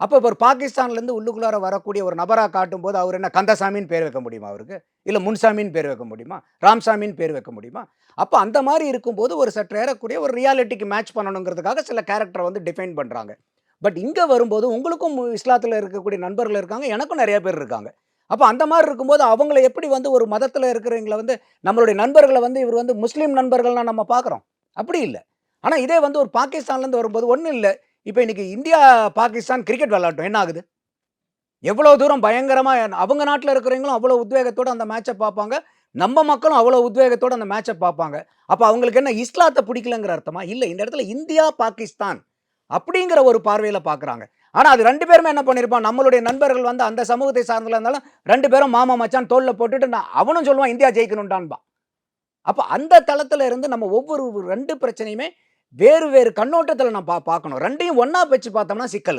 அப்போ ஒரு பாகிஸ்தான்லேருந்து உள்ளுக்குள்ளார வரக்கூடிய ஒரு நபரா காட்டும்போது, அவர் என்ன கந்தசாமின்னு பேர் வைக்க முடியுமா அவருக்கு? இல்ல முன்சாமின்னு பேர் வைக்க முடியுமா? ராமசாமின்னு பேர் வைக்க முடியுமா? அப்ப அந்த மாரி இருக்கும்போது, ஒரு சற்று ஏறக்குறைய ஒரு ரியாலிட்டிக்கு மேட்ச் பண்ணணுங்கிறதுக்காக சில கேரக்டர வந்து டிஃபைன் பண்றாங்க. பட் இங்க வரும்போது உங்களுக்கும் இஸ்லாத்துல இருக்கக்கூடிய நண்பர்கள் இருக்காங்க. எனக்கும் நெறைய பேர் இருக்காங்க. அப்ப அந்த மாரி இருக்கும்போது, அவங்கள எப்படி வந்து ஒரு மதத்துல இருக்கிறவங்கள வந்து நம்மளுடைய நண்பர்கள வந்து இவர் வந்து முஸ்லீம் நண்பர்கள்னா நம்ம பார்க்குறோம். அப்படி இல்ல. ஆனா இதே வந்து ஒரு பாகிஸ்தான்லேருந்து வரும்போது ஒண்ணும் இல்ல. இப்ப இன்னைக்கு இந்தியா, பாகிஸ்தான் கிரிக்கெட் விளையாடட்டும். என்ன ஆகுது? எவ்வளோ தூரம் பயங்கரமா அவங்க நாட்டுல இருக்கிறவங்களும் அவ்வளோ உத்வேகத்தோட அந்த மேட்ச பார்ப்பாங்க. நம்ம மக்களும் அவ்வளோ உத்வேகத்தோட அந்த மேட்ச பார்ப்பாங்க. அப்ப அவங்களுக்கு என்ன இஸ்லாத்த பிடிக்கலங்கிற அர்த்தமா? இல்ல. இந்த இடத்துல இந்தியா, பாகிஸ்தான் அப்படிங்கிற ஒரு பார்வையில பார்க்குறாங்க. ஆனா அது 2 பேருமே என்ன பண்ணியிருப்பான், நம்மளுடைய நண்பர்கள் வந்து அந்த சமூகத்தை சார்ந்தவங்களா இருந்தாலும் 2 பேரும் மாமா, மச்சான் தோள்ல போட்டுட்டு அவனும் சொல்லுவான் இந்தியா ஜெயிக்கணும்டான்பான். அப்ப அந்த தளத்துல இருந்து நம்ம ஒவ்வொரு 2 பிரச்சனையுமே வேறு வேறு கண்ணோட்டத்துல நான் பார்க்கணும். 2யும் ஒண்ணா வச்சு பார்த்தோம்னா சிக்கல் அது.